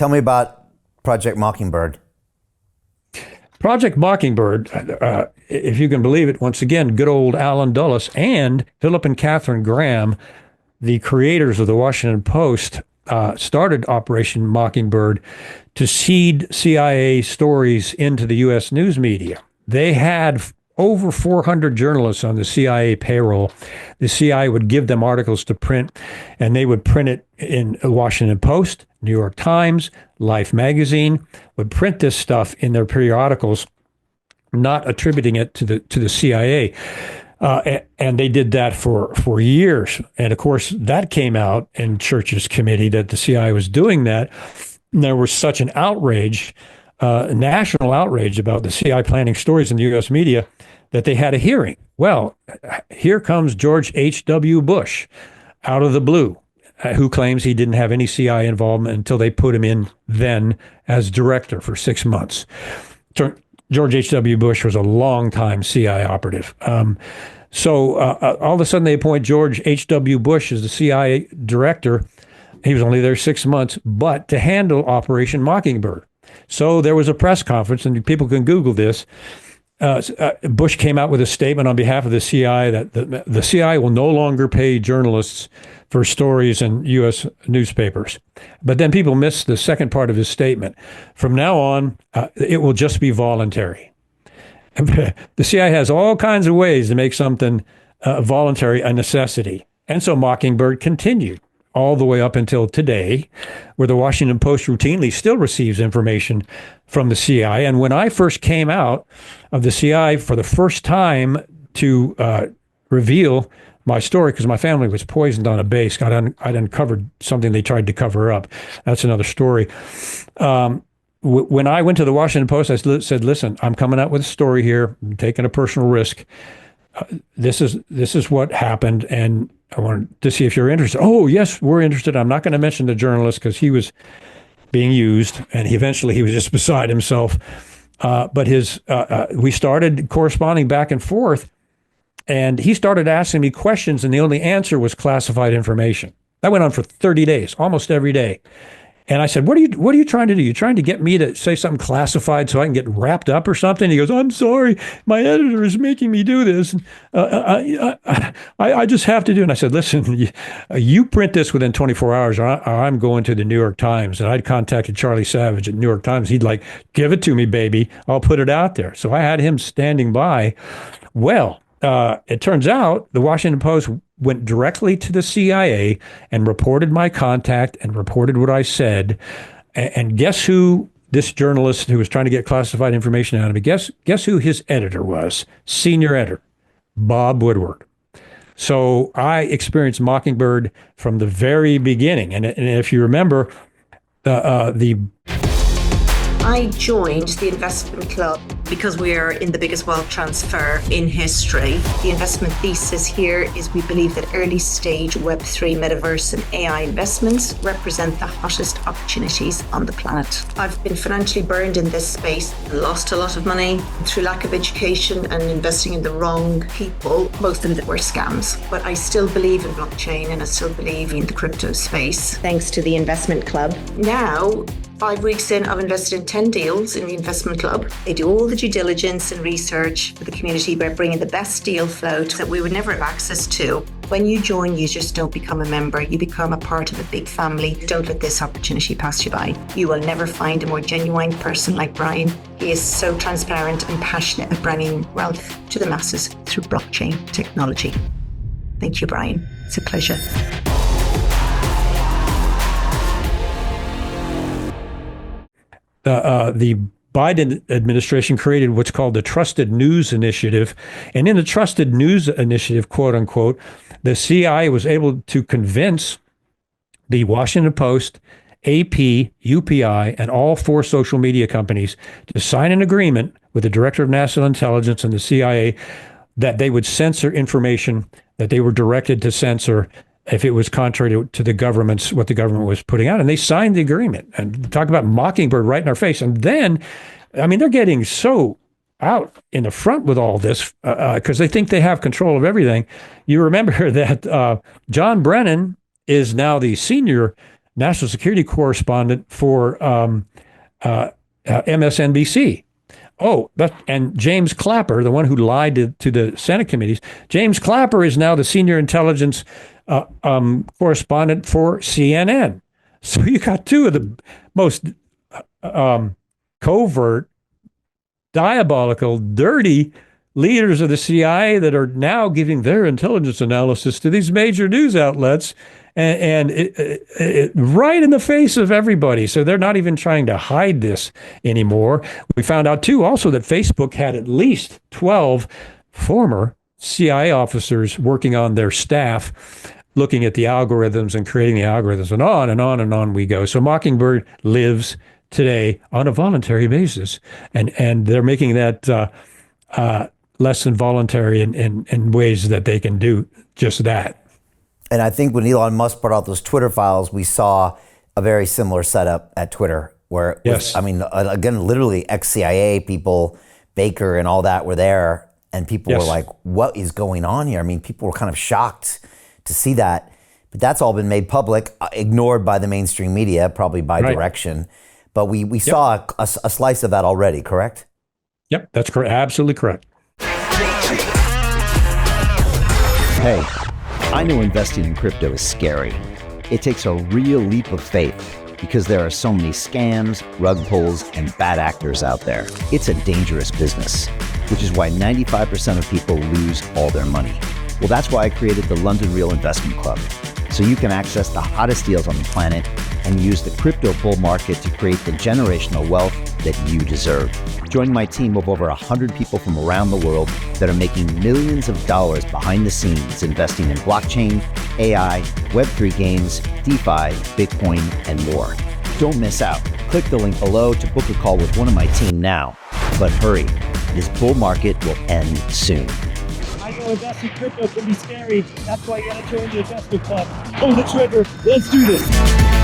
tell me about Project Mockingbird. Project Mockingbird, if you can believe it, once again, good old Alan Dulles and Philip and Catherine Graham, the creators of the Washington Post, started Operation Mockingbird to seed CIA stories into the U.S. news media. They had over 400 journalists on the CIA payroll. The CIA would give them articles to print, and they would print it in the Washington Post, New York Times, Life magazine, would print this stuff in their periodicals, not attributing it to the CIA. And they did that for years. And of course, that came out in Church's committee that the CIA was doing that. And there was such an outrage, national outrage about the CIA planning stories in the U.S. media that they had a hearing. Well, here comes George H.W. Bush out of the blue, who claims he didn't have any CIA involvement until they put him in then as director for 6 months. George H.W. Bush was a longtime CIA operative. So all of a sudden they appoint George H.W. Bush as the CIA director. He was only there 6 months, but to handle Operation Mockingbird. So there was a press conference, and people can Google this. Bush came out with a statement on behalf of the CIA that the CIA will no longer pay journalists for stories in U.S. newspapers. But then people missed the second part of his statement. From now on, it will just be voluntary. The CIA has all kinds of ways to make something voluntary a necessity. And so Mockingbird continued all the way up until today, where the Washington Post routinely still receives information from the CIA. And when I first came out of the CIA for the first time to reveal my story, because my family was poisoned on a base, I'd uncovered something they tried to cover up. That's another story. When I went to the Washington Post, I said, listen, I'm coming out with a story here. I'm taking a personal risk. This is what happened, and I wanted to see if you're interested. Oh, yes, we're interested. I'm not going to mention the journalist because he was being used, and he was just beside himself. But we started corresponding back and forth, and he started asking me questions, and the only answer was classified information. That went on for 30 days, almost every day. And I said, what are you trying to do? You trying to get me to say something classified so I can get wrapped up or something? He goes, I'm sorry, my editor is making me do this. I just have to do it. And I said, listen, you print this within 24 hours or I'm going to the New York Times. And I'd contacted Charlie Savage at New York Times. He'd like, give it to me, baby. I'll put it out there. So I had him standing by. Well, it turns out the Washington Post went directly to the CIA and reported my contact and reported what I said. And guess who this journalist who was trying to get classified information out of me, guess who his editor was? Senior editor, Bob Woodward. So I experienced Mockingbird from the very beginning. And if you remember, I joined the investment club because we are in the biggest wealth transfer in history. The investment thesis here is we believe that early stage Web3 metaverse and AI investments represent the hottest opportunities on the planet. I've been financially burned in this space, lost a lot of money through lack of education and investing in the wrong people, most of them were scams. But I still believe in blockchain and I still believe in the crypto space. Thanks to the investment club. Now, 5 weeks in, I've invested in 10 deals in the investment club. They do all the due diligence and research for the community by bringing the best deal flow that we would never have access to. When you join, you just don't become a member. You become a part of a big family. Don't let this opportunity pass you by. You will never find a more genuine person like Brian. He is so transparent and passionate at bringing wealth to the masses through blockchain technology. Thank you, Brian. It's a pleasure. The Biden administration created what's called the Trusted News Initiative. And in the Trusted News Initiative, quote unquote, the CIA was able to convince the Washington Post, AP, UPI, and all 4 social media companies to sign an agreement with the Director of National Intelligence and the CIA that they would censor information that they were directed to censor if it was contrary to the government's, what the government was putting out. And they signed the agreement and talk about Mockingbird right in our face. And then, I mean, they're getting so out in the front with all this because they think they have control of everything. You remember that John Brennan is now the senior national security correspondent for MSNBC. Oh, and James Clapper, the one who lied to the Senate committees, James Clapper is now the senior intelligence correspondent for CNN. So you got two of the most covert, diabolical, dirty leaders of the CIA that are now giving their intelligence analysis to these major news outlets, and right in the face of everybody. So they're not even trying to hide this anymore. We found out, too, also that Facebook had at least 12 former CIA officers working on their staff, looking at the algorithms and creating the algorithms, and on and on and on we go. So Mockingbird lives today on a voluntary basis, and they're making that less than voluntary in ways that they can do just that. And I think when Elon Musk brought out those Twitter files, we saw a very similar setup at Twitter where, it was, Yes. I mean, again, literally ex-CIA people, Baker and all that were there. And people Yes. were like, what is going on here? I mean, people were kind of shocked to see that. But that's all been made public, ignored by the mainstream media, probably by Right. direction. But we saw a slice of that already, correct? Yep, that's correct. Absolutely correct. Hey, I know investing in crypto is scary. It takes a real leap of faith because there are so many scams, rug pulls, and bad actors out there. It's a dangerous business, which is why 95% of people lose all their money. Well, that's why I created the London Real Investment Club, so you can access the hottest deals on the planet and use the crypto bull market to create the generational wealth that you deserve. Join my team of over 100 people from around the world that are making millions of dollars behind the scenes investing in blockchain, AI, Web3 games, DeFi, Bitcoin, and more. Don't miss out. Click the link below to book a call with one of my team now. But hurry, this bull market will end soon. I know investing in crypto can be scary. That's why you gotta join the investment club. Pull the trigger. Let's do this.